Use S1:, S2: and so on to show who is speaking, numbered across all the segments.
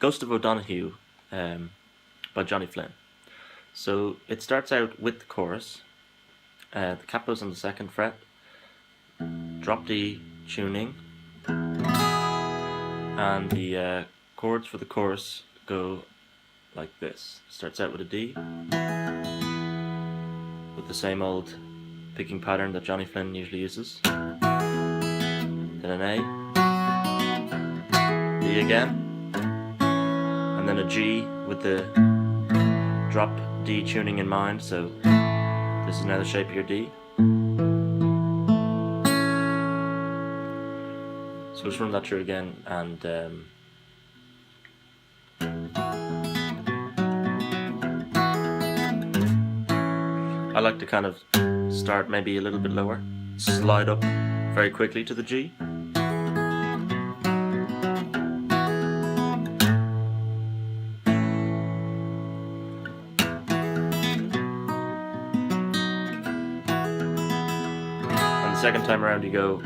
S1: Ghost of O'Donoghue by Johnny Flynn. So it starts out with the chorus, the capo's on the 2nd fret, drop D tuning, and the chords for the chorus go like this. Starts out with a D, with the same old picking pattern that Johnny Flynn usually uses, then an A, D again, and then a G with the drop D tuning in mind, so this is now the shape of your D. So let's run that through again, and I like to kind of start maybe a little bit lower, slide up very quickly to the G. And the second time around you go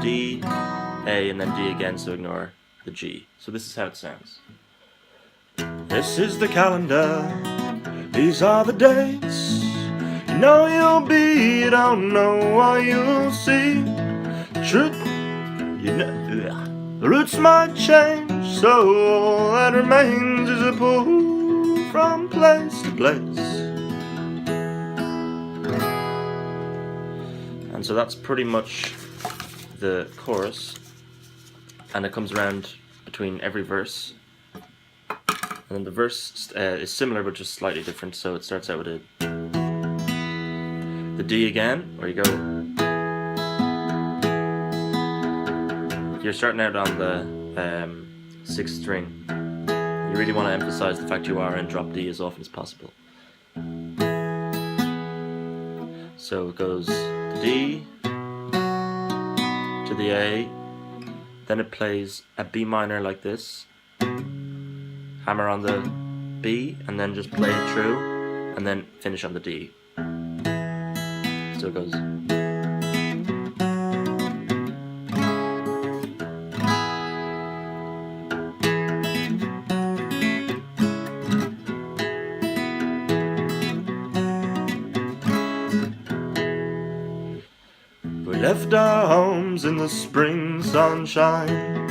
S1: D, A, and then D again, so ignore the G. So this is how it sounds. This is the calendar, these are the dates. You know you'll be, you don't know what you'll see. Truth, you know, the roots might change, so all that remains is a pull from place to place. And so that's pretty much the chorus, and it comes around between every verse. And then the verse is similar but just slightly different, so it starts out with the D again, where you go, you're starting out on the 6th string. You really want to emphasize the fact you are in drop D as often as possible. So it goes the D to the A, then it plays a B minor like this, hammer on the B, and then just play it through, and then finish on the D. So it goes. We left our homes in the spring sunshine.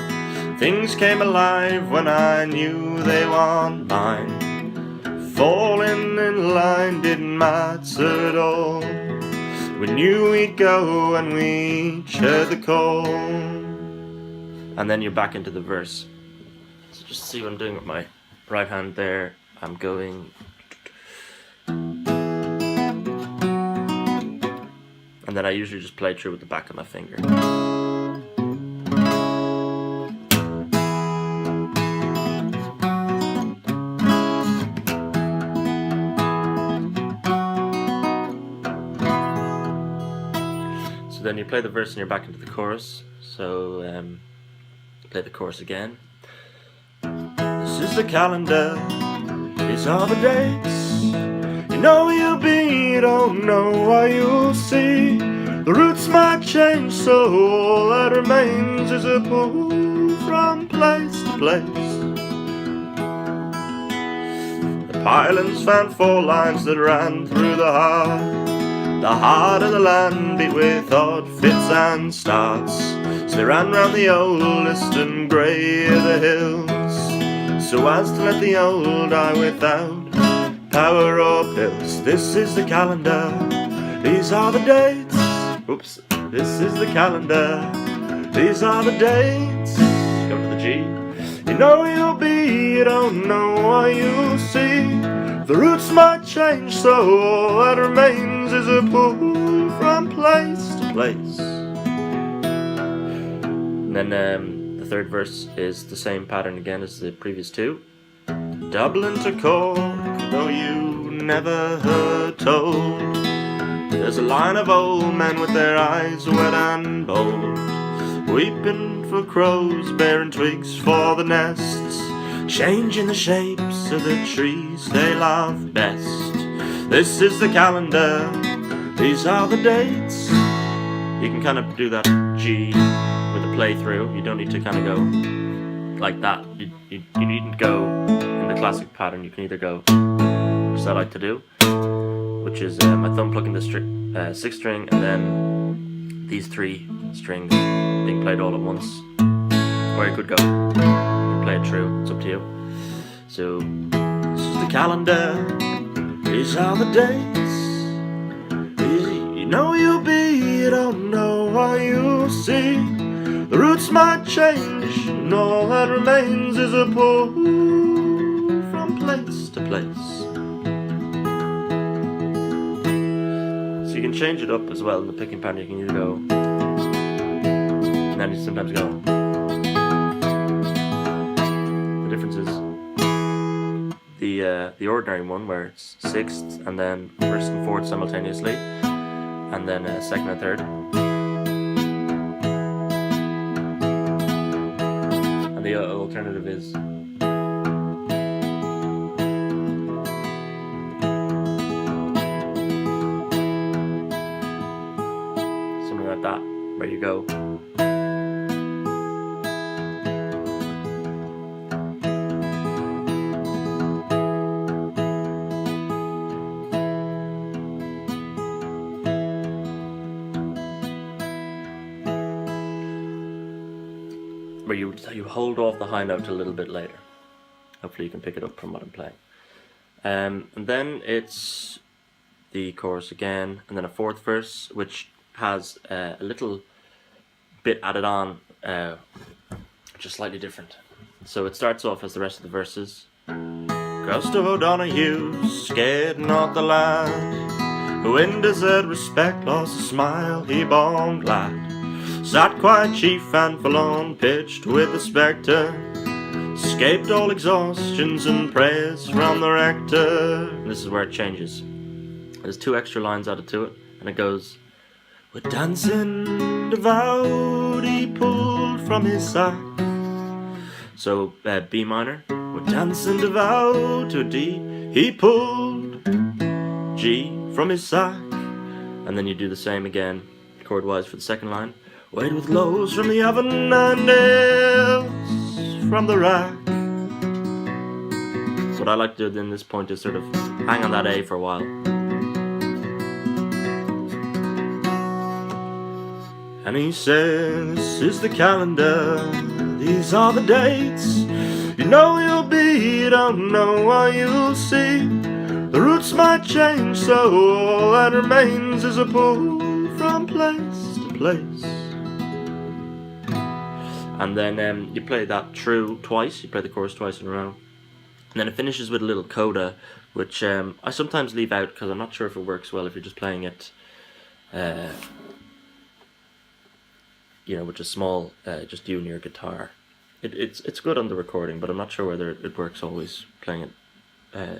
S1: Things came alive when I knew they weren't mine. Falling in line didn't matter at all. We knew we'd go and we each heard the call. And then you're back into the verse. So just see what I'm doing with my right hand there. I'm going. And then I usually just play through with the back of my finger. Then you play the verse and you're back into the chorus. So play the chorus again. This is the calendar, these are the dates. You know you'll be, you don't know what you'll see. The routes might change, so all that remains is a pull from place to place. The pilings found 4 lines that ran through the heart. The heart of the land beat with odd fits and starts. So they ran round the oldest and grey of the hills, so as to let the old die without power or pills. This is the calendar, these are the dates. Oops, this is the calendar, these are the dates. Go to the G. You know you'll be, you don't know what you'll see. The routes might change, so all that remains is a pull from place to place. And then the 3rd verse is the same pattern again as the previous 2. Dublin to Cork, though you never heard told. There's a line of old men with their eyes wet and bold, weeping for crows, bearing twigs for the nests, changing the shapes of the trees they love best. This is the calendar, these are the dates. You can kind of do that G with a play through. You don't need to kind of go like that. You needn't go in the classic pattern. You can either go, which I like to do, which is my thumb plucking the 6th string and then these 3 strings being played all at once. Or you could go and play it through, it's up to you. So, this is the calendar, these are the dates. You know you'll be, you don't know what you'll see. The routes might change, and all that remains is a pull from place to place. So you can change it up as well in the picking pattern. You can either go, and then you sometimes go. The difference is the ordinary one where it's 6th and then 1st and 4th simultaneously, and then 2nd and 3rd. And the alternative is something like that, where you go. Where you hold off the high note a little bit later. Hopefully you can pick it up from what I'm playing. And then it's the chorus again, and then a 4th verse, which has a little bit added on, which is slightly different. So it starts off as the rest of the verses. Ghost of Donahue, scared not the land, who in desert respect lost a smile, he bombed glad. Sat quiet chief and forlorn, pitched with the spectre, escaped all exhaustions and prayers from the rector. And this is where it changes. There's 2 extra lines added to it, and it goes, with dancing devout he pulled from his sack. So B minor, with dancing devout to D, he pulled G from his sack. And then you do the same again, chord wise for the 2nd line. Weighed with loaves from the oven and nails from the rack. So what I like to do in this point is sort of hang on that A for a while. And he says, this is the calendar, these are the dates. You know you'll be, you don't know what you'll see. The routes might change, so all that remains is a pull from place to place. And then you play that through twice, you play the chorus twice in a row. And then it finishes with a little coda, which I sometimes leave out because I'm not sure if it works well if you're just playing it, you know, with a small, just you and your guitar. It's good on the recording, but I'm not sure whether it works always playing it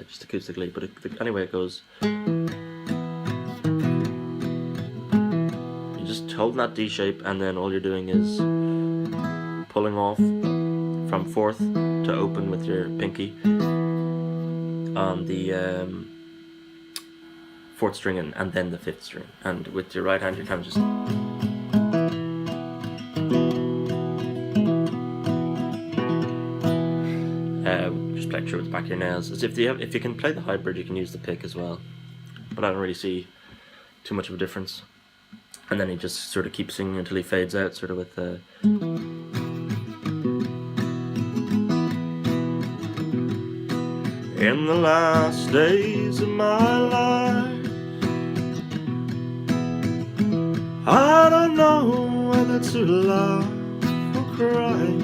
S1: just acoustically. But anyway, it goes. You're just holding that D shape, and then all you're doing is pulling off from 4th to open with your pinky on the 4th string and then the 5th string, and with your right hand you're kind of just play through with the back of your nails. As if you can play the hybrid, you can use the pick as well, but I don't really see too much of a difference. And then he just sort of keeps singing until he fades out, sort of with in the last days of my life, I don't know whether to laugh or cry.